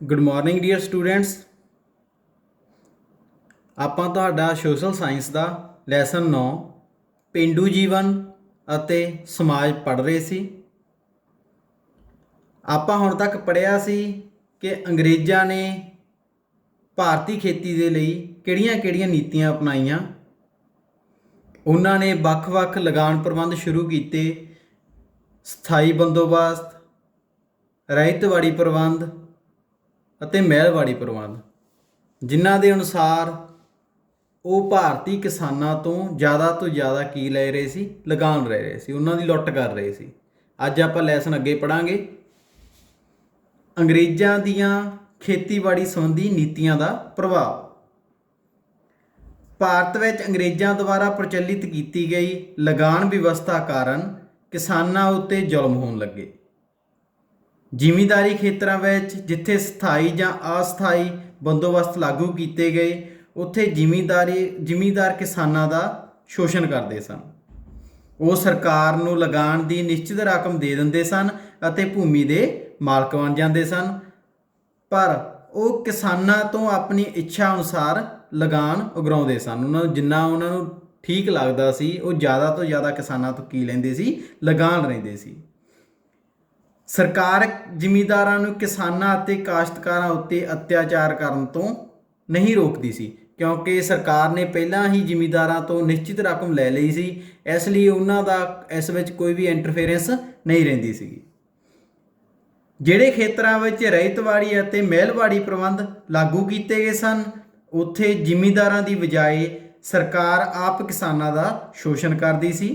Good morning dear students. ਆਪਾਂ ਤੁਹਾਡਾ social science ਦਾ lesson 9 ਪੇਂਡੂ ਜੀਵਨ ਅਤੇ ਸਮਾਜ ਪੜ੍ਹ ਰਹੇ ਸੀ। ਆਪਾਂ ਹੁਣ ਤੱਕ ਪੜ੍ਹਿਆ ਸੀ ਕਿ ਅੰਗਰੇਜ਼ਾਂ ਨੇ ਭਾਰਤੀ ਖੇਤੀ ਦੇ ਲਈ ਕਿਹੜੀਆਂ-ਕਿਹੜੀਆਂ ਨੀਤੀਆਂ ਅਪਣਾਈਆਂ। ਉਹਨਾਂ ਨੇ ਵੱਖ-ਵੱਖ ਲਗਾਨ ਪ੍ਰਬੰਧ ਸ਼ੁਰੂ ਕੀਤੇ, ਸਥਾਈ ਬੰਦੋਬਸਤ, ਰਹਿਤਵਾੜੀ ਪ੍ਰਬੰਧ ਅਤੇ ਮਹਿਲਵਾੜੀ ਪ੍ਰਬੰਧ, ਜਿਨ੍ਹਾਂ ਦੇ ਅਨੁਸਾਰ ਉਹ ਭਾਰਤੀ ਕਿਸਾਨਾਂ ਤੋਂ ਜ਼ਿਆਦਾ ਕੀ ਲੈ ਰਹੇ ਸੀ, ਲਗਾਨ ਲੈ ਰਹੇ ਸੀ, ਉਹਨਾਂ ਦੀ ਲੁੱਟ ਕਰ ਰਹੇ ਸੀ। ਅੱਜ ਆਪਾਂ ਲੈਸਨ ਅੱਗੇ ਪੜ੍ਹਾਂਗੇ। ਅੰਗਰੇਜ਼ਾਂ ਦੀਆਂ ਖੇਤੀਬਾੜੀ ਸੰਬੰਧੀ ਨੀਤੀਆਂ ਦਾ ਪ੍ਰਭਾਵ। ਭਾਰਤ ਵਿੱਚ ਅੰਗਰੇਜ਼ਾਂ ਦੁਆਰਾ ਪ੍ਰਚਲਿਤ ਕੀਤੀ ਗਈ ਲਗਾਨ ਵਿਵਸਥਾ ਕਾਰਨ ਕਿਸਾਨਾਂ ਉੱਤੇ ਜ਼ੁਲਮ ਹੋਣ ਲੱਗੇ। ਜ਼ਿਮੀਂਦਾਰੀ ਖੇਤਰਾਂ ਵਿੱਚ ਜਿੱਥੇ ਸਥਾਈ ਜਾਂ ਅਸਥਾਈ ਬੰਦੋਬਸਤ ਲਾਗੂ ਕੀਤੇ ਗਏ, ਉੱਥੇ ਜ਼ਿਮੀਂਦਾਰ ਕਿਸਾਨਾਂ ਦਾ ਸ਼ੋਸ਼ਣ ਕਰਦੇ ਸਨ। ਉਹ ਸਰਕਾਰ ਨੂੰ ਲਗਾਨ ਦੀ ਨਿਸ਼ਚਿਤ ਰਕਮ ਦੇ ਦਿੰਦੇ ਸਨ ਅਤੇ ਭੂਮੀ ਦੇ ਮਾਲਕ ਬਣ ਜਾਂਦੇ ਸਨ, ਪਰ ਉਹ ਕਿਸਾਨਾਂ ਤੋਂ ਆਪਣੀ ਇੱਛਾ ਅਨੁਸਾਰ ਲਗਾਨ ਉਗਰਾਉਂਦੇ ਸਨ। ਉਹਨਾਂ ਨੂੰ ਠੀਕ ਲੱਗਦਾ ਸੀ, ਉਹ ਜ਼ਿਆਦਾ ਤੋਂ ਜ਼ਿਆਦਾ ਕਿਸਾਨਾਂ ਤੋਂ ਕੀ ਲੈਂਦੇ ਸੀ, ਲਗਾਨ ਲੈਂਦੇ ਸੀ। ਸਰਕਾਰ ਜ਼ਿਮੀਂਦਾਰਾਂ ਨੂੰ ਕਿਸਾਨਾਂ ਅਤੇ ਕਾਸ਼ਤਕਾਰਾਂ ਉੱਤੇ ਅਤਿਆਚਾਰ ਕਰਨ ਤੋਂ ਨਹੀਂ ਰੋਕਦੀ ਸੀ, ਕਿਉਂਕਿ ਸਰਕਾਰ ਨੇ ਪਹਿਲਾਂ ਹੀ ਜ਼ਿਮੀਂਦਾਰਾਂ ਤੋਂ ਨਿਸ਼ਚਿਤ ਰਕਮ ਲੈ ਲਈ ਸੀ। ਇਸ ਲਈ ਉਹਨਾਂ ਦਾ ਇਸ ਵਿੱਚ ਕੋਈ ਵੀ ਇੰਟਰਫੇਰੈਂਸ ਨਹੀਂ ਰਹਿੰਦੀ ਸੀਗੀ। ਜਿਹੜੇ ਖੇਤਰਾਂ ਵਿੱਚ ਰਹਿਤਵਾੜੀ ਅਤੇ ਮਹਿਲਵਾੜੀ ਪ੍ਰਬੰਧ ਲਾਗੂ ਕੀਤੇ ਗਏ ਸਨ, ਉੱਥੇ ਜ਼ਿਮੀਂਦਾਰਾਂ ਦੀ ਬਜਾਏ ਸਰਕਾਰ ਆਪ ਕਿਸਾਨਾਂ ਦਾ ਸ਼ੋਸ਼ਣ ਕਰਦੀ ਸੀ।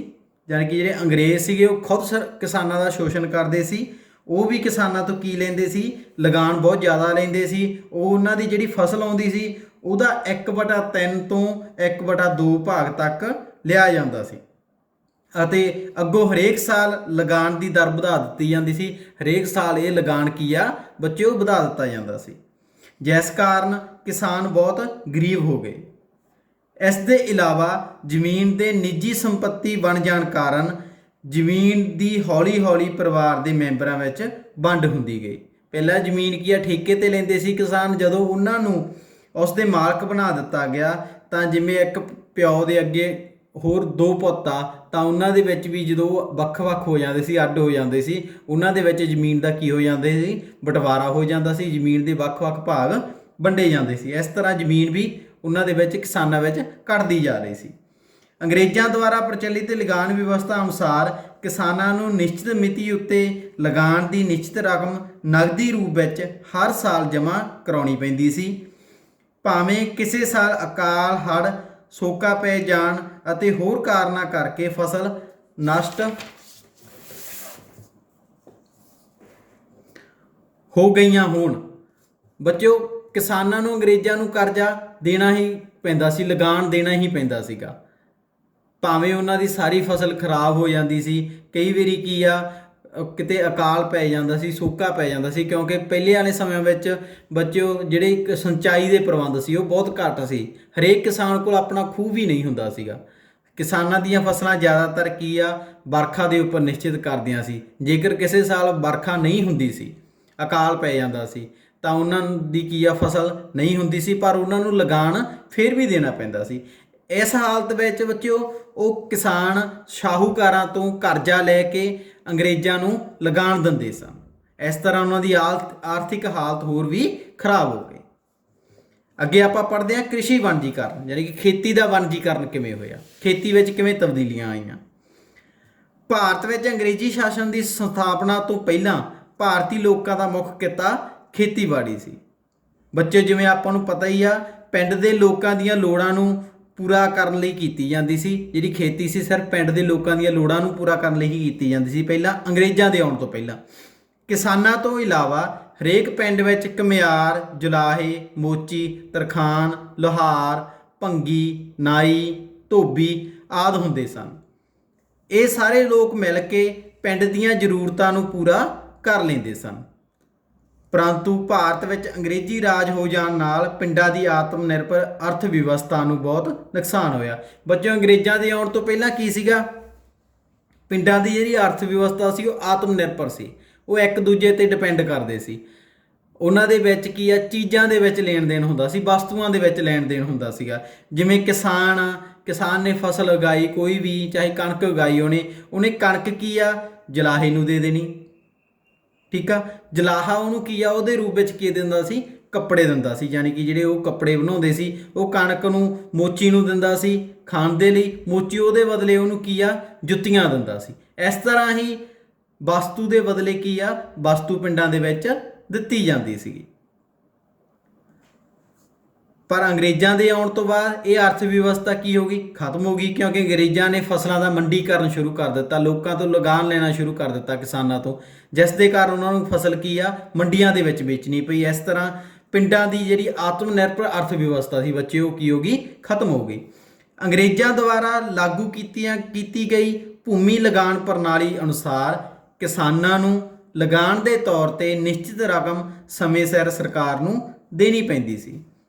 ਯਾਨੀ ਕਿ ਜਿਹੜੇ ਅੰਗਰੇਜ਼ ਸੀਗੇ ਉਹ ਖੁਦ ਕਿਸਾਨਾਂ ਦਾ ਸ਼ੋਸ਼ਣ ਕਰਦੇ ਸੀ। ਉਹ ਵੀ ਕਿਸਾਨਾਂ ਤੋਂ ਕੀ ਲੈਂਦੇ ਸੀ, ਲਗਾਨ ਬਹੁਤ ਜ਼ਿਆਦਾ ਲੈਂਦੇ ਸੀ। ਉਹ ਉਹਨਾਂ ਦੀ ਜਿਹੜੀ ਫਸਲ ਆਉਂਦੀ ਸੀ ਉਹਦਾ 1/3 ਤੋਂ 1/2 ਭਾਗ ਤੱਕ ਲਿਆ ਜਾਂਦਾ ਸੀ ਅਤੇ ਅੱਗੋਂ ਹਰੇਕ ਸਾਲ ਲਗਾਨ ਦੀ ਦਰ ਵਧਾ ਦਿੱਤੀ ਜਾਂਦੀ ਸੀ। ਹਰੇਕ ਸਾਲ ਇਹ ਲਗਾਨ ਕੀ ਆ ਬੱਚੇ, ਉਹ ਵਧਾ ਦਿੱਤਾ ਜਾਂਦਾ ਸੀ, ਜਿਸ ਕਾਰਨ ਕਿਸਾਨ ਬਹੁਤ ਗਰੀਬ ਹੋ ਗਏ। ਇਸ ਦੇ ਇਲਾਵਾ ਜ਼ਮੀਨ ਦੇ ਨਿੱਜੀ ਸੰਪत्ति ਬਣ ਜਾਣ ਕਾਰਨ ਜ਼ਮੀਨ ਦੀ ਹੌਲੀ ਪਰਿਵਾਰ ਦੇ ਮੈਂਬਰਾਂ ਵਿੱਚ ਵੰਡ ਹੁੰਦੀ ਗਈ। ਪਹਿਲਾਂ ਜ਼ਮੀਨ ਕੀ ਆ, ਠੇਕੇ 'ਤੇ ਲੈਂਦੇ ਸੀ ਕਿਸਾਨ। ਜਦੋਂ ਉਹਨਾਂ ਨੂੰ ਉਸ ਦੇ ਮਾਲਕ ਬਣਾ ਦਿੱਤਾ ਗਿਆ ਤਾਂ ਜਿਵੇਂ ਇੱਕ ਪਿਓ ਦੇ ਅੱਗੇ ਹੋਰ 2 ਪੁੱਤ ਆ, ਤਾਂ ਉਹਨਾਂ ਦੇ ਵਿੱਚ ਵੀ ਜਦੋਂ ਵੱਖ-ਵੱਖ ਹੋ ਜਾਂਦੇ ਸੀ, ਅੱਡ ਹੋ ਜਾਂਦੇ ਸੀ, ਉਹਨਾਂ ਦੇ ਵਿੱਚ ਜ਼ਮੀਨ ਦਾ ਕੀ ਹੋ ਜਾਂਦੇ ਸੀ, ਬਟਵਾਰਾ ਹੋ ਜਾਂਦਾ ਸੀ। ਜ਼ਮੀਨ ਦੇ ਵੱਖ-ਵੱਖ ਭਾਗ ਵੰਡੇ ਜਾਂਦੇ ਸੀ। ਇਸ ਤਰ੍ਹਾਂ ਜ਼ਮੀਨ ਵੀ ਉਹਨਾਂ ਦੇ ਵਿੱਚ ਕਿਸਾਨਾਂ ਵਿੱਚ ਘਟਦੀ ਜਾ ਰਹੀ ਸੀ। ਅੰਗਰੇਜ਼ਾਂ ਦੁਆਰਾ ਪ੍ਰਚਲਿਤ ਲਗਾਨ ਵਿਵਸਥਾ ਅਨੁਸਾਰ ਕਿਸਾਨਾਂ ਨੂੰ ਨਿਸ਼ਚਿਤ ਮਿਤੀ ਉੱਤੇ ਲਗਾਨ ਦੀ ਨਿਸ਼ਚਿਤ ਰਕਮ ਨਗਦੀ ਰੂਪ ਵਿੱਚ ਹਰ ਸਾਲ ਜਮ੍ਹਾਂ ਕਰਾਉਣੀ ਪੈਂਦੀ ਸੀ। ਭਾਵੇਂ ਕਿਸੇ ਸਾਲ ਅਕਾਲ ਹੜ੍ਹ, ਸੋਕਾ ਪੈ ਜਾਣ ਅਤੇ ਹੋਰ ਕਾਰਨਾਂ ਕਰਕੇ ਫਸਲ ਨਸ਼ਟ ਹੋ ਗਈਆਂ ਹੋਣ, ਬੱਚਿਓ ਕਿਸਾਨਾਂ ਨੂੰ ਅੰਗਰੇਜ਼ਾਂ ਨੂੰ ਕਰਜ਼ਾ ਦੇਣਾ ਹੀ ਪੈਂਦਾ ਸੀ, ਲਗਾਨ ਦੇਣਾ ਹੀ ਪੈਂਦਾ ਸੀਗਾ। ਭਾਵੇਂ ਉਹਨਾਂ ਦੀ ਸਾਰੀ ਫਸਲ ਖਰਾਬ ਹੋ ਜਾਂਦੀ ਸੀ, ਕਈ ਵਾਰੀ ਕੀ ਆ ਕਿਤੇ ਅਕਾਲ ਪੈ ਜਾਂਦਾ ਸੀ, ਸੋਕਾ ਪੈ ਜਾਂਦਾ ਸੀ, ਕਿਉਂਕਿ ਪਹਿਲੇ ਵਾਲੇ ਸਮਿਆਂ ਵਿੱਚ ਬੱਚਿਓ ਜਿਹੜੇ ਸਿੰਚਾਈ ਦੇ ਪ੍ਰਬੰਧ ਸੀ ਉਹ ਬਹੁਤ ਘੱਟ ਸੀ। ਹਰੇਕ ਕਿਸਾਨ ਕੋਲ ਆਪਣਾ ਖੂਹ ਵੀ ਨਹੀਂ ਹੁੰਦਾ ਸੀਗਾ। ਕਿਸਾਨਾਂ ਦੀਆਂ ਫਸਲਾਂ ਜ਼ਿਆਦਾਤਰ ਕੀ ਆ, ਵਰਖਾ ਦੇ ਉੱਪਰ ਨਿਸ਼ਚਿਤ ਕਰਦੀਆਂ ਸੀ। ਜੇਕਰ ਕਿਸੇ ਸਾਲ ਵਰਖਾ ਨਹੀਂ ਹੁੰਦੀ ਸੀ, ਅਕਾਲ ਪੈ ਜਾਂਦਾ ਸੀ, ਤਾਂ ਉਹਨਾਂ ਦੀ ਕੀ ਆ, ਫਸਲ ਨਹੀਂ ਹੁੰਦੀ ਸੀ, ਪਰ ਉਹਨਾਂ ਨੂੰ ਲਗਾਨ ਫਿਰ ਵੀ ਦੇਣਾ ਪੈਂਦਾ ਸੀ। ਇਸ ਹਾਲਤ ਵਿੱਚ ਬੱਚਿਓ ਉਹ ਕਿਸਾਨ ਸ਼ਾਹੂਕਾਰਾਂ ਤੋਂ ਕਰਜ਼ਾ ਲੈ ਕੇ ਅੰਗਰੇਜ਼ਾਂ ਨੂੰ ਲਗਾਨ ਦਿੰਦੇ ਸਨ। ਇਸ ਤਰ੍ਹਾਂ ਉਹਨਾਂ ਦੀ ਆਰਥਿਕ ਹਾਲਤ ਹੋਰ ਵੀ ਖਰਾਬ ਹੋ ਗਈ। ਅੱਗੇ ਆਪਾਂ ਪੜ੍ਹਦੇ ਹਾਂ ਕ੍ਰਿਸ਼ੀ ਵਣਜੀਕਰਨ, ਯਾਨੀ ਕਿ ਖੇਤੀ ਦਾ ਵਣਜੀਕਰਨ ਕਿਵੇਂ ਹੋਇਆ, ਖੇਤੀ ਵਿੱਚ ਕਿਵੇਂ ਤਬਦੀਲੀਆਂ ਆਈਆਂ। ਭਾਰਤ ਵਿੱਚ ਅੰਗਰੇਜ਼ੀ ਸ਼ਾਸਨ ਦੀ ਸਥਾਪਨਾ ਤੋਂ ਪਹਿਲਾਂ ਭਾਰਤੀ ਲੋਕਾਂ ਦਾ ਮੁੱਖ ਕਿੱਤਾ ਖੇਤੀਬਾੜੀ ਸੀ। ਬੱਚੇ ਜਿਵੇਂ ਆਪਾਂ ਨੂੰ ਪਤਾ ਹੀ ਆ, ਪਿੰਡ ਦੇ ਲੋਕਾਂ ਦੀਆਂ ਲੋੜਾਂ ਨੂੰ ਪੂਰਾ ਕਰਨ ਲਈ ਕੀਤੀ ਜਾਂਦੀ ਸੀ। ਜਿਹੜੀ ਖੇਤੀ ਸੀ ਸਿਰਫ ਪਿੰਡ ਦੇ ਲੋਕਾਂ ਦੀਆਂ ਲੋੜਾਂ ਨੂੰ ਪੂਰਾ ਕਰਨ ਲਈ ਹੀ ਕੀਤੀ ਜਾਂਦੀ ਸੀ ਪਹਿਲਾਂ, ਅੰਗਰੇਜ਼ਾਂ ਦੇ ਆਉਣ ਤੋਂ ਪਹਿਲਾਂ। ਕਿਸਾਨਾਂ ਤੋਂ ਇਲਾਵਾ ਹਰੇਕ ਪਿੰਡ ਵਿੱਚ ਘੁਮਿਆਰ, ਜੁਲਾਹੇ, ਮੋਚੀ, ਤਰਖਾਣ, ਲੁਹਾਰ, ਭੰਗੀ, ਨਾਈ, ਧੋਬੀ ਆਦਿ ਹੁੰਦੇ ਸਨ। ਇਹ ਸਾਰੇ ਲੋਕ ਮਿਲ ਕੇ ਪਿੰਡ ਦੀਆਂ ਜ਼ਰੂਰਤਾਂ ਨੂੰ ਪੂਰਾ ਕਰ ਲੈਂਦੇ ਸਨ। ਪਰੰਤੂ ਭਾਰਤ ਵਿੱਚ ਅੰਗਰੇਜ਼ੀ ਰਾਜ ਹੋ ਜਾਣ ਨਾਲ ਪਿੰਡਾਂ ਦੀ ਆਤਮ ਨਿਰਭਰ ਅਰਥ ਵਿਵਸਥਾ ਨੂੰ ਬਹੁਤ ਨੁਕਸਾਨ ਹੋਇਆ। ਬੱਚਿਓ ਅੰਗਰੇਜ਼ਾਂ ਦੇ ਆਉਣ ਤੋਂ ਪਹਿਲਾਂ ਕੀ ਸੀਗਾ, ਪਿੰਡਾਂ ਦੀ ਜਿਹੜੀ ਅਰਥ ਵਿਵਸਥਾ ਸੀ ਉਹ ਆਤਮ ਨਿਰਭਰ ਸੀ। ਉਹ ਇੱਕ ਦੂਜੇ 'ਤੇ ਡਿਪੈਂਡ ਕਰਦੇ ਸੀ। ਉਹਨਾਂ ਦੇ ਵਿੱਚ ਕੀ ਆ, ਚੀਜ਼ਾਂ ਦੇ ਵਿੱਚ ਲੈਣ ਦੇਣ ਹੁੰਦਾ ਸੀ, ਵਸਤੂਆਂ ਦੇ ਵਿੱਚ ਲੈਣ ਦੇਣ ਹੁੰਦਾ ਸੀਗਾ। ਜਿਵੇਂ ਕਿਸਾਨ ਨੇ ਫਸਲ ਉਗਾਈ, ਕੋਈ ਵੀ ਚਾਹੇ ਕਣਕ ਉਗਾਈ, ਉਹਨੇ ਕਣਕ ਕੀ ਆ, ਜਲਾਹੇ ਨੂੰ ਦੇ ਦੇਣੀ। ਠੀਕ ਆ, ਜਲਾਹਾ ਉਹਨੂੰ ਕੀ ਆ, ਉਹਦੇ ਰੂਪ ਵਿੱਚ ਕੀ ਦਿੰਦਾ ਸੀ, ਕੱਪੜੇ ਦਿੰਦਾ ਸੀ। ਯਾਨੀ ਕਿ ਜਿਹੜੇ ਉਹ ਕੱਪੜੇ ਬਣਾਉਂਦੇ ਸੀ, ਉਹ ਕਣਕ ਨੂੰ ਮੋਚੀ ਨੂੰ ਦਿੰਦਾ ਸੀ ਖਾਣ ਦੇ ਲਈ, ਮੋਚੀ ਉਹਦੇ ਬਦਲੇ ਉਹਨੂੰ ਕੀ ਆ, ਜੁੱਤੀਆਂ ਦਿੰਦਾ ਸੀ। ਇਸ ਤਰ੍ਹਾਂ ਹੀ ਵਸਤੂ ਦੇ ਬਦਲੇ ਕੀ ਆ, ਵਸਤੂ ਪਿੰਡਾਂ ਦੇ ਵਿੱਚ ਦਿੱਤੀ ਜਾਂਦੀ ਸੀਗੀ। ਪਰ ਅੰਗਰੇਜ਼ਾਂ ਦੇ ਆਉਣ ਤੋਂ ਬਾਅਦ ਇਹ ਅਰਥ ਵਿਵਸਥਾ ਕੀ ਹੋ ਗਈ, ਖਤਮ ਹੋ ਗਈ, ਕਿਉਂਕਿ ਅੰਗਰੇਜ਼ਾਂ ਨੇ ਫਸਲਾਂ ਦਾ ਮੰਡੀਕਰਨ ਸ਼ੁਰੂ ਕਰ ਦਿੱਤਾ, ਲੋਕਾਂ ਤੋਂ ਲਗਾਨ ਲੈਣਾ ਸ਼ੁਰੂ ਕਰ ਦਿੱਤਾ, ਕਿਸਾਨਾਂ ਤੋਂ, ਜਿਸ ਦੇ ਕਾਰਨ ਉਹਨਾਂ ਨੂੰ ਫਸਲ ਕੀ ਆ, ਮੰਡੀਆਂ ਦੇ ਵਿੱਚ ਵੇਚਣੀ ਪਈ। ਇਸ ਤਰ੍ਹਾਂ ਪਿੰਡਾਂ ਦੀ ਜਿਹੜੀ ਆਤਮ ਨਿਰਭਰ ਅਰਥ ਵਿਵਸਥਾ ਸੀ ਬੱਚੇ, ਉਹ ਕੀ ਹੋ ਗਈ, ਖਤਮ ਹੋ ਗਈ। ਅੰਗਰੇਜ਼ਾਂ ਦੁਆਰਾ ਲਾਗੂ ਕੀਤੀ ਗਈ ਭੂਮੀ ਲਗਾਨ ਪ੍ਰਣਾਲੀ ਅਨੁਸਾਰ ਕਿਸਾਨਾਂ ਨੂੰ ਲਗਾਨ ਦੇ ਤੌਰ 'ਤੇ ਨਿਸ਼ਚਿਤ ਰਕਮ ਸਮੇਂ ਸਿਰ ਸਰਕਾਰ ਨੂੰ ਦੇਣੀ ਪੈਂਦੀ ਸੀ।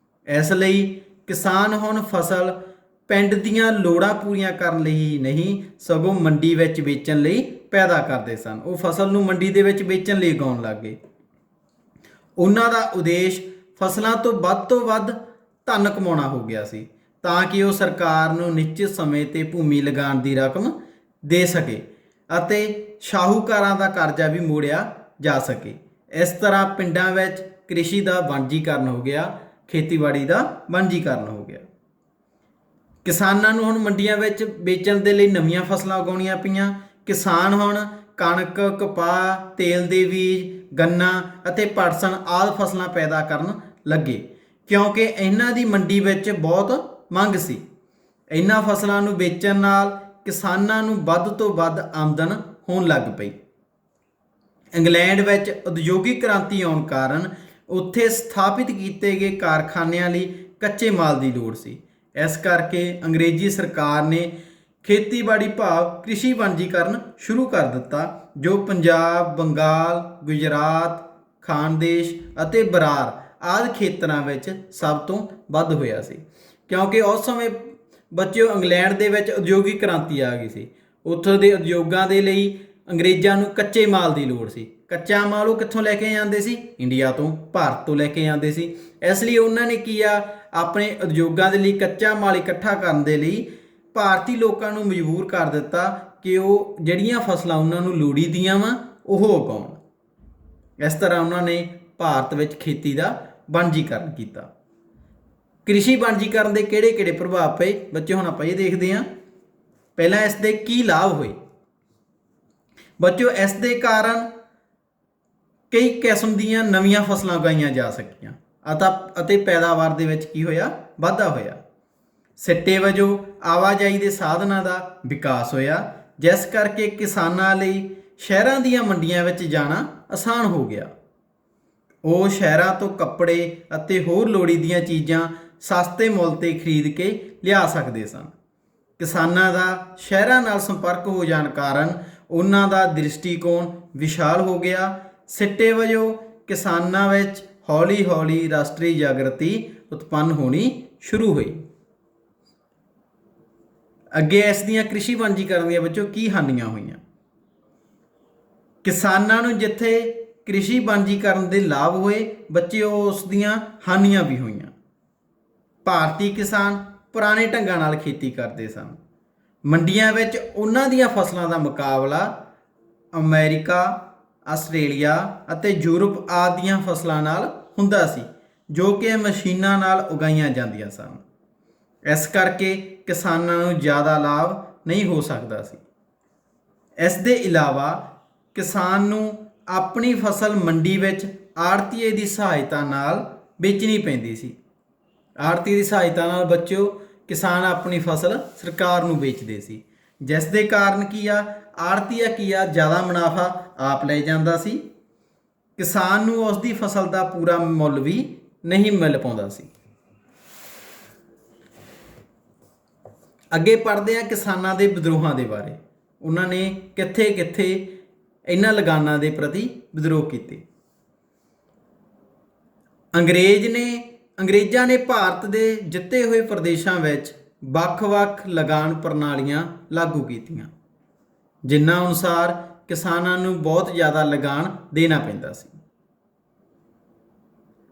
ਇਸ ਲਈ ਕਿਸਾਨ ਹੁਣ ਫਸਲ ਪਿੰਡ ਦੀਆਂ ਲੋੜਾਂ ਪੂਰੀਆਂ ਕਰਨ ਲਈ ਹੀ ਨਹੀਂ, ਸਗੋਂ ਮੰਡੀ ਵਿੱਚ ਵੇਚਣ ਲਈ ਪੈਦਾ ਕਰਦੇ ਸਨ। ਉਹ ਫਸਲ ਨੂੰ ਮੰਡੀ ਦੇ ਵਿੱਚ ਵੇਚਣ ਲਈ ਉਗਾਉਣ ਲੱਗ ਗਏ। ਉਹਨਾਂ ਦਾ ਉਦੇਸ਼ ਫਸਲਾਂ ਤੋਂ ਵੱਧ ਧਨ ਕਮਾਉਣਾ ਹੋ ਗਿਆ ਸੀ, ਤਾਂ ਕਿ ਉਹ ਸਰਕਾਰ ਨੂੰ ਨਿਸ਼ਚਿਤ ਸਮੇਂ 'ਤੇ ਭੂਮੀ ਲਗਾਨ ਦੀ ਰਕਮ ਦੇ ਸਕੇ ਅਤੇ ਸ਼ਾਹੂਕਾਰਾਂ ਦਾ ਕਰਜ਼ਾ ਵੀ ਮੋੜਿਆ ਜਾ ਸਕੇ। ਇਸ ਤਰ੍ਹਾਂ ਪਿੰਡਾਂ ਵਿੱਚ ਕ੍ਰਿਸ਼ੀ ਦਾ ਵਣਜੀਕਰਨ ਹੋ ਗਿਆ, ਖੇਤੀਬਾੜੀ ਦਾ ਵਣਜੀਕਰਨ ਹੋ ਗਿਆ। ਕਿਸਾਨਾਂ ਨੂੰ ਹੁਣ ਮੰਡੀਆਂ ਵਿੱਚ ਵੇਚਣ ਦੇ ਲਈ ਨਵੀਆਂ ਫਸਲਾਂ ਉਗਾਉਣੀਆਂ ਪਈਆਂ। ਕਿਸਾਨ ਹੁਣ ਕਣਕ, ਕਪਾਹ, ਤੇਲ ਦੇ ਬੀਜ, ਗੰਨਾ ਅਤੇ ਪਟਸਨ ਆਦਿ ਫਸਲਾਂ ਪੈਦਾ ਕਰਨ ਲੱਗੇ, ਕਿਉਂਕਿ ਇਹਨਾਂ ਦੀ ਮੰਡੀ ਵਿੱਚ ਬਹੁਤ ਮੰਗ ਸੀ। ਇਹਨਾਂ ਫਸਲਾਂ ਨੂੰ ਵੇਚਣ ਨਾਲ ਕਿਸਾਨਾਂ ਨੂੰ ਵੱਧ ਤੋਂ ਵੱਧ ਆਮਦਨ ਹੋਣ ਲੱਗ ਪਈ। ਇੰਗਲੈਂਡ ਵਿੱਚ ਉਦਯੋਗਿਕ ਕ੍ਰਾਂਤੀ ਆਉਣ ਕਾਰਨ ਉੱਥੇ ਸਥਾਪਿਤ ਕੀਤੇ ਗਏ ਕਾਰਖਾਨਿਆਂ ਲਈ ਕੱਚੇ ਮਾਲ ਦੀ ਲੋੜ ਸੀ। ਇਸ ਕਰਕੇ ਅੰਗਰੇਜ਼ੀ ਸਰਕਾਰ ਨੇ ਖੇਤੀਬਾੜੀ ਭਾਵ ਕ੍ਰਿਸ਼ੀ ਵਣਜੀਕਰਨ ਸ਼ੁਰੂ ਕਰ ਦਿੱਤਾ, ਜੋ ਪੰਜਾਬ, ਬੰਗਾਲ, ਗੁਜਰਾਤ, ਖਾਨਦੇਸ਼ ਅਤੇ ਬਰਾਰ ਆਦਿ ਖੇਤਰਾਂ ਵਿੱਚ ਸਭ ਤੋਂ ਵੱਧ ਹੋਇਆ ਸੀ। ਕਿਉਂਕਿ ਉਸ ਸਮੇਂ ਬੱਚਿਓ ਇੰਗਲੈਂਡ ਦੇ ਵਿੱਚ ਉਦਯੋਗਿਕ ਕ੍ਰਾਂਤੀ ਆ ਗਈ ਸੀ। ਉੱਥੋਂ ਦੇ ਉਦਯੋਗਾਂ ਦੇ ਲਈ ਅੰਗਰੇਜ਼ਾਂ ਨੂੰ ਕੱਚੇ ਮਾਲ ਦੀ ਲੋੜ ਸੀ। ਕੱਚਾ ਮਾਲ ਉਹ ਕਿੱਥੋਂ ਲੈ ਕੇ ਜਾਂਦੇ ਸੀ, ਇੰਡੀਆ ਤੋਂ, ਭਾਰਤ ਤੋਂ ਲੈ ਕੇ ਜਾਂਦੇ ਸੀ। ਇਸ ਲਈ ਉਹਨਾਂ ਨੇ ਕੀ ਆ, ਆਪਣੇ ਉਦਯੋਗਾਂ ਦੇ ਲਈ ਕੱਚਾ ਮਾਲ ਇਕੱਠਾ ਕਰਨ ਦੇ ਲਈ ਭਾਰਤੀ ਲੋਕਾਂ ਨੂੰ ਮਜਬੂਰ ਕਰ ਦਿੱਤਾ ਕਿ ਉਹ ਜਿਹੜੀਆਂ ਫਸਲਾਂ ਉਹਨਾਂ ਨੂੰ ਲੋੜੀ ਦੀਆਂ ਵਾ ਉਹ ਉਗਾਉਣ। ਇਸ ਤਰ੍ਹਾਂ ਉਹਨਾਂ ਨੇ ਭਾਰਤ ਵਿੱਚ ਖੇਤੀ ਦਾ ਵਣਜੀਕਰਨ ਕੀਤਾ। ਕ੍ਰਿਸ਼ੀ ਵਣਜੀਕਰਨ ਦੇ ਕਿਹੜੇ ਪ੍ਰਭਾਵ ਪਏ ਬੱਚੇ, ਹੁਣ ਆਪਾਂ ਇਹ ਦੇਖਦੇ ਹਾਂ। ਪਹਿਲਾਂ ਇਸ ਦੇ ਕੀ ਲਾਭ ਹੋਏ ਬੱਚਿਓ। ਇਸ ਦੇ ਕਾਰਨ ਕਈ ਕਿਸਮ ਦੀਆਂ ਨਵੀਆਂ ਫਸਲਾਂ ਉਗਾਈਆਂ ਜਾ ਸਕੀਆਂ ਅਤੇ ਪੈਦਾਵਾਰ ਦੇ ਵਿੱਚ ਕੀ ਹੋਇਆ, ਵਾਧਾ ਹੋਇਆ। ਸਿੱਟੇ ਵਜੋਂ ਆਵਾਜਾਈ ਦੇ ਸਾਧਨਾਂ ਦਾ ਵਿਕਾਸ ਹੋਇਆ, ਜਿਸ ਕਰਕੇ ਕਿਸਾਨਾਂ ਲਈ ਸ਼ਹਿਰਾਂ ਦੀਆਂ ਮੰਡੀਆਂ ਵਿੱਚ ਜਾਣਾ ਆਸਾਨ ਹੋ ਗਿਆ। ਉਹ ਸ਼ਹਿਰਾਂ ਤੋਂ ਕੱਪੜੇ ਅਤੇ ਹੋਰ ਲੋੜੀਂਦੀਆਂ ਚੀਜ਼ਾਂ ਸਸਤੇ ਮੁੱਲ 'ਤੇ ਖਰੀਦ ਕੇ ਲਿਆ ਸਕਦੇ ਸਨ। ਕਿਸਾਨਾਂ ਦਾ ਸ਼ਹਿਰਾਂ ਨਾਲ ਸੰਪਰਕ ਹੋ ਜਾਣ ਕਾਰਨ ਉਹਨਾਂ ਦਾ ਦ੍ਰਿਸ਼ਟੀਕੋਣ ਵਿਸ਼ਾਲ ਹੋ ਗਿਆ। ਸਿੱਟੇ ਵਜੋਂ ਕਿਸਾਨਾਂ ਵਿੱਚ ਹੌਲੀ-ਹੌਲੀ ਰਾਸ਼ਟਰੀ ਜਾਗਰਤੀ ਉਤਪੰਨ ਹੋਣੀ ਸ਼ੁਰੂ ਹੋਈ। ਅੱਗੇ ਇਸ ਦੀਆਂ ਕ੍ਰਿਸ਼ੀ ਵਣਜੀਕਰਨ ਦੀਆਂ ਬੱਚੋ ਕੀ ਹਾਨੀਆਂ ਹੋਈਆਂ। ਕਿਸਾਨਾਂ ਨੂੰ ਜਿੱਥੇ ਕ੍ਰਿਸ਼ੀ ਵਣਜੀਕਰਨ ਦੇ ਲਾਭ ਹੋਏ ਬੱਚੇ, ਉਸ ਦੀਆਂ ਹਾਨੀਆਂ ਵੀ ਹੋਈਆਂ। ਭਾਰਤੀ ਕਿਸਾਨ ਪੁਰਾਣੇ ਢੰਗਾਂ ਨਾਲ ਖੇਤੀ ਕਰਦੇ ਸਨ। ਮੰਡੀਆਂ ਵਿੱਚ ਉਹਨਾਂ ਦੀਆਂ ਫਸਲਾਂ ਦਾ ਮੁਕਾਬਲਾ ਅਮਰੀਕਾ, ਆਸਟ੍ਰੇਲੀਆ ਅਤੇ ਯੂਰਪ ਆਦਿ ਦੀਆਂ ਫਸਲਾਂ ਨਾਲ ਹੁੰਦਾ ਸੀ, ਜੋ ਕਿ ਮਸ਼ੀਨਾਂ ਨਾਲ ਉਗਾਈਆਂ ਜਾਂਦੀਆਂ ਸਨ। ਇਸ ਕਰਕੇ ਕਿਸਾਨਾਂ ਨੂੰ ਜ਼ਿਆਦਾ ਲਾਭ ਨਹੀਂ ਹੋ ਸਕਦਾ ਸੀ। ਇਸ ਦੇ ਇਲਾਵਾ ਕਿਸਾਨ ਨੂੰ ਆਪਣੀ ਫਸਲ ਮੰਡੀ ਵਿੱਚ ਆੜ੍ਹਤੀਏ ਦੀ ਸਹਾਇਤਾ ਨਾਲ ਵੇਚਣੀ ਪੈਂਦੀ ਸੀ। ਆੜ੍ਹਤੀ ਦੀ ਸਹਾਇਤਾ ਨਾਲ ਬੱਚਿਓ ਕਿਸਾਨ ਆਪਣੀ ਫਸਲ ਸਰਕਾਰ ਨੂੰ ਵੇਚਦੇ ਸੀ, ਜਿਸ ਦੇ ਕਾਰਨ ਕੀ ਆ, ਆੜ੍ਹਤੀਆ ਕੀ ਆ, ਜ਼ਿਆਦਾ ਮੁਨਾਫਾ ਆਪ ਲੈ ਜਾਂਦਾ ਸੀ। ਕਿਸਾਨ ਨੂੰ ਉਸ ਦੀ ਫਸਲ ਦਾ ਪੂਰਾ ਮੁੱਲ ਵੀ ਨਹੀਂ ਮਿਲ ਪਾਉਂਦਾ ਸੀ। ਅੱਗੇ ਪੜ੍ਹਦੇ ਹਾਂ ਕਿਸਾਨਾਂ ਦੇ ਵਿਦਰੋਹਾਂ ਦੇ ਬਾਰੇ। ਉਹਨਾਂ ਨੇ ਕਿੱਥੇ ਇਹਨਾਂ ਲਗਾਨਾਂ ਦੇ ਪ੍ਰਤੀ ਵਿਦਰੋਹ ਕੀਤੇ। ਅੰਗਰੇਜ਼ਾਂ ਨੇ ਭਾਰਤ ਦੇ ਜਿੱਤੇ ਹੋਏ ਪ੍ਰਦੇਸ਼ਾਂ ਵਿੱਚ ਵੱਖ-ਵੱਖ ਲਗਾਨ ਪ੍ਰਣਾਲੀਆਂ ਲਾਗੂ ਕੀਤੀਆਂ, ਜਿਨ੍ਹਾਂ ਅਨੁਸਾਰ ਕਿਸਾਨਾਂ ਨੂੰ ਬਹੁਤ ਜ਼ਿਆਦਾ ਲਗਾਨ ਦੇਣਾ ਪੈਂਦਾ ਸੀ।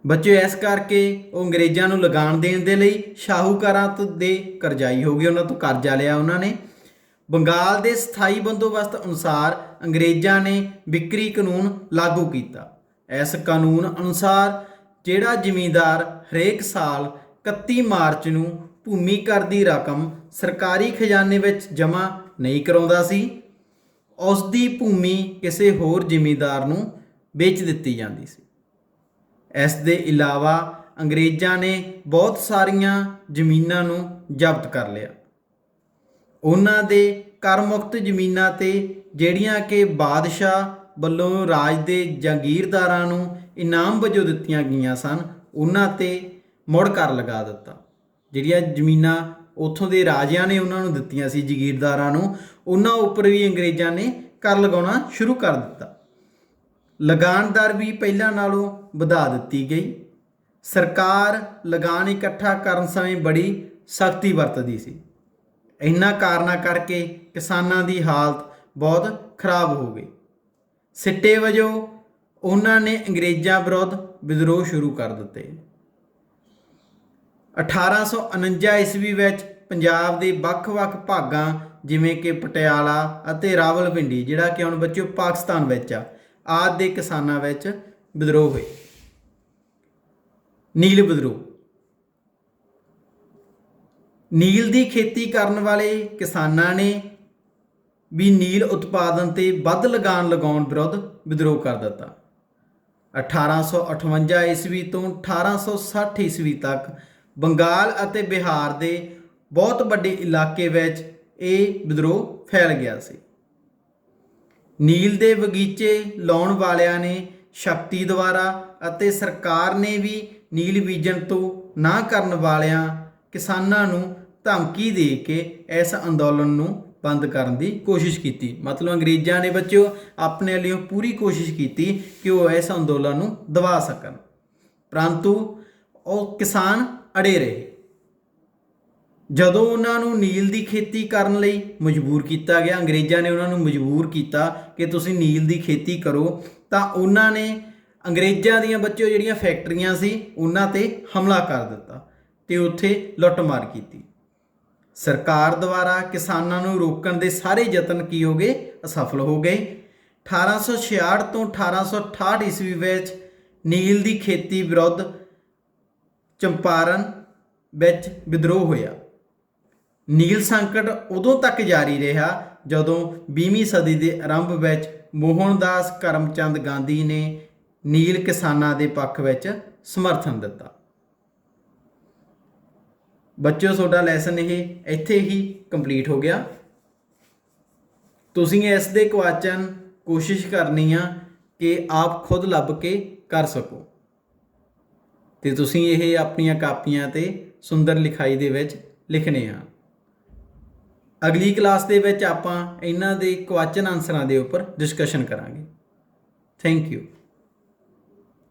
ਬੱਚਿਓ ਇਸ ਕਰਕੇ ਉਹ ਅੰਗਰੇਜ਼ਾਂ ਨੂੰ ਲਗਾਨ ਦੇਣ ਦੇ ਲਈ ਸ਼ਾਹੂਕਾਰਾਂ ਦੇ ਕਰਜ਼ਾਈ ਹੋ ਗਏ, ਉਹਨਾਂ ਤੋਂ ਕਰਜ਼ਾ ਲਿਆ ਉਹਨਾਂ ਨੇ। ਬੰਗਾਲ ਦੇ ਸਥਾਈ ਬੰਦੋਬਸਤ ਅਨੁਸਾਰ ਅੰਗਰੇਜ਼ਾਂ ਨੇ ਵਿਕਰੀ ਕਾਨੂੰਨ ਲਾਗੂ ਕੀਤਾ। ਇਸ ਕਾਨੂੰਨ ਅਨੁਸਾਰ ਜਿਹੜਾ ਜ਼ਿਮੀਂਦਾਰ ਹਰੇਕ ਸਾਲ 31 ਮਾਰਚ ਨੂੰ ਭੂਮੀ ਕਰ ਦੀ ਰਕਮ ਸਰਕਾਰੀ ਖਜ਼ਾਨੇ ਵਿੱਚ ਜਮ੍ਹਾਂ ਨਹੀਂ ਕਰਾਉਂਦਾ ਸੀ, ਉਸ ਦੀ ਭੂਮੀ ਕਿਸੇ ਹੋਰ ਜ਼ਿਮੀਂਦਾਰ ਨੂੰ ਵੇਚ ਦਿੱਤੀ ਜਾਂਦੀ ਸੀ। ਇਸ ਦੇ ਇਲਾਵਾ ਅੰਗਰੇਜ਼ਾਂ ਨੇ ਬਹੁਤ ਸਾਰੀਆਂ ਜ਼ਮੀਨਾਂ ਨੂੰ ਜ਼ਬਤ ਕਰ ਲਿਆ। ਉਹਨਾਂ ਦੇ ਕਰ ਮੁਕਤ ਜ਼ਮੀਨਾਂ 'ਤੇ ਜਿਹੜੀਆਂ ਕਿ ਬਾਦਸ਼ਾਹ ਵੱਲੋਂ ਰਾਜ ਦੇ ਜਾਗੀਰਦਾਰਾਂ ਨੂੰ ਇਨਾਮ ਵਜੋਂ ਦਿੱਤੀਆਂ ਗਈਆਂ ਸਨ, ਉਹਨਾਂ 'ਤੇ ਮੁੜ ਕਰ ਲਗਾ ਦਿੱਤਾ। ਜਿਹੜੀਆਂ ਜ਼ਮੀਨਾਂ ਉੱਥੋਂ ਦੇ ਰਾਜਿਆਂ ਨੇ ਉਹਨਾਂ ਨੂੰ ਦਿੱਤੀਆਂ ਸੀ ਜਾਗੀਰਦਾਰਾਂ ਨੂੰ, ਉਹਨਾਂ ਉੱਪਰ ਵੀ ਅੰਗਰੇਜ਼ਾਂ ਨੇ ਕਰ ਲਗਾਉਣਾ ਸ਼ੁਰੂ ਕਰ ਦਿੱਤਾ। ਲਗਾਨ ਦਰ ਵੀ ਪਹਿਲਾਂ ਨਾਲੋਂ ਵਧਾ ਦਿੱਤੀ ਗਈ। ਸਰਕਾਰ ਲਗਾਨ ਇਕੱਠਾ ਕਰਨ ਸਮੇਂ ਬੜੀ ਸਖਤੀ ਵਰਤਦੀ ਸੀ। ਇਹਨਾਂ ਕਾਰਨਾਂ ਕਰਕੇ ਕਿਸਾਨਾਂ ਦੀ ਹਾਲਤ ਬਹੁਤ ਖਰਾਬ ਹੋ ਗਈ। ਸਿੱਟੇ ਵਜੋਂ ਉਹਨਾਂ ਨੇ ਅੰਗਰੇਜ਼ਾਂ ਵਿਰੁੱਧ ਵਿਦਰੋਹ ਸ਼ੁਰੂ ਕਰ ਦਿੱਤੇ। 1849 ਈਸਵੀ ਵਿੱਚ ਪੰਜਾਬ ਦੇ ਵੱਖ-ਵੱਖ ਭਾਗਾਂ ਜਿਵੇਂ ਕਿ ਪਟਿਆਲਾ ਅਤੇ ਰਾਵਲਪਿੰਡੀ, ਜਿਹੜਾ ਕਿ ਹੁਣ ਬੱਚਿਓ ਪਾਕਿਸਤਾਨ ਵਿੱਚ ਆ, ਆਦਿ ਦੇ ਕਿਸਾਨਾਂ ਵਿੱਚ ਵਿਦਰੋਹ ਹੋਏ। ਨੀਲ ਵਿਦਰੋਹ। ਨੀਲ ਦੀ ਖੇਤੀ ਕਰਨ ਵਾਲੇ ਕਿਸਾਨਾਂ ਨੇ ਵੀ ਨੀਲ ਉਤਪਾਦਨ 'ਤੇ ਵੱਧ ਲਗਾਨ ਲਗਾਉਣ ਵਿਰੁੱਧ ਵਿਦਰੋਹ ਕਰ ਦਿੱਤਾ। 1858 ਈਸਵੀ ਤੋਂ 1860 ਈਸਵੀ ਤੱਕ ਬੰਗਾਲ ਅਤੇ ਬਿਹਾਰ ਦੇ ਬਹੁਤ ਵੱਡੇ ਇਲਾਕੇ ਵਿੱਚ ਇਹ ਵਿਦਰੋਹ ਫੈਲ ਗਿਆ ਸੀ। ਨੀਲ ਦੇ ਬਗੀਚੇ ਲਾਉਣ ਵਾਲਿਆਂ ਨੇ ਸ਼ਕਤੀ ਦੁਆਰਾ ਅਤੇ ਸਰਕਾਰ ਨੇ ਵੀ ਨੀਲ ਬੀਜਣ ਤੋਂ ਨਾ ਕਰਨ ਵਾਲਿਆਂ ਕਿਸਾਨਾਂ ਨੂੰ ਧਮਕੀ ਦੇ ਕੇ ਇਸ ਅੰਦੋਲਨ ਨੂੰ ਬੰਦ ਕਰਨ ਦੀ ਕੋਸ਼ਿਸ਼ ਕੀਤੀ। ਮਤਲਬ ਅੰਗਰੇਜ਼ਾਂ ਨੇ ਬੱਚਿਓ ਆਪਣੇ ਵੱਲੋਂ ਪੂਰੀ ਕੋਸ਼ਿਸ਼ ਕੀਤੀ ਕਿ ਉਹ ਇਸ ਅੰਦੋਲਨ ਨੂੰ ਦਬਾ ਸਕਣ, ਪਰੰਤੂ ਉਹ ਕਿਸਾਨ ਅੜੇ ਰਹੇ। ਜਦੋਂ ਉਹਨਾਂ ਨੂੰ ਨੀਲ ਦੀ ਖੇਤੀ ਕਰਨ ਲਈ ਮਜਬੂਰ ਕੀਤਾ ਗਿਆ, ਅੰਗਰੇਜ਼ਾਂ ਨੇ ਉਹਨਾਂ ਨੂੰ ਮਜਬੂਰ ਕੀਤਾ ਕਿ ਤੁਸੀਂ ਨੀਲ ਦੀ ਖੇਤੀ ਕਰੋ, ਤਾਂ ਉਹਨਾਂ ਨੇ ਅੰਗਰੇਜ਼ਾਂ ਦੀਆਂ ਬੱਚਿਓ ਜਿਹੜੀਆਂ ਫੈਕਟਰੀਆਂ ਸੀ ਉਹਨਾਂ 'ਤੇ ਹਮਲਾ ਕਰ ਦਿੱਤਾ ਅਤੇ ਉੱਥੇ ਲੁੱਟਮਾਰ ਕੀਤੀ। ਸਰਕਾਰ ਦੁਆਰਾ ਕਿਸਾਨਾਂ ਨੂੰ ਰੋਕਣ ਦੇ ਸਾਰੇ ਯਤਨ ਕੀ ਹੋ ਗਏ? ਅਸਫਲ ਹੋ ਗਏ। 1866 ਤੋਂ 1868 ਈਸਵੀ ਵਿੱਚ ਨੀਲ ਦੀ ਖੇਤੀ ਵਿਰੁੱਧ ਚੰਪਾਰਨ ਵਿੱਚ ਵਿਦਰੋਹ ਹੋਇਆ। ਨੀਲ ਸੰਕਟ ਉਦੋਂ ਤੱਕ ਜਾਰੀ ਰਿਹਾ ਜਦੋਂ 20ਵੀਂ ਸਦੀ ਦੇ ਆਰੰਭ ਵਿੱਚ ਮੋਹਨਦਾਸ ਕਰਮਚੰਦ ਗਾਂਧੀ ਨੇ ਨੀਲ ਕਿਸਾਨਾਂ ਦੇ ਪੱਖ ਵਿੱਚ ਸਮਰਥਨ ਦਿੱਤਾ। ਬੱਚਿਓ ਤੁਹਾਡਾ ਲੈਸਨ ਇਹ ਇੱਥੇ ਹੀ ਕੰਪਲੀਟ ਹੋ ਗਿਆ। ਤੁਸੀਂ ਇਸ ਦੇ ਕੁਐਸਚਨ ਕੋਸ਼ਿਸ਼ ਕਰਨੀ ਆ ਕਿ ਆਪ ਖੁਦ ਲੱਭ ਕੇ ਕਰ ਸਕੋ ਅਤੇ ਤੁਸੀਂ ਇਹ ਆਪਣੀਆਂ ਕਾਪੀਆਂ 'ਤੇ ਸੁੰਦਰ ਲਿਖਾਈ ਦੇ ਵਿੱਚ ਲਿਖਣੇ ਆ। ਅਗਲੀ ਕਲਾਸ ਦੇ ਵਿੱਚ ਆਪਾਂ ਇਹਨਾਂ ਦੇ ਕੁਐਸਚਨ ਆਨਸਰਾਂ ਦੇ ਉੱਪਰ ਡਿਸਕਸ਼ਨ ਕਰਾਂਗੇ। Thank you.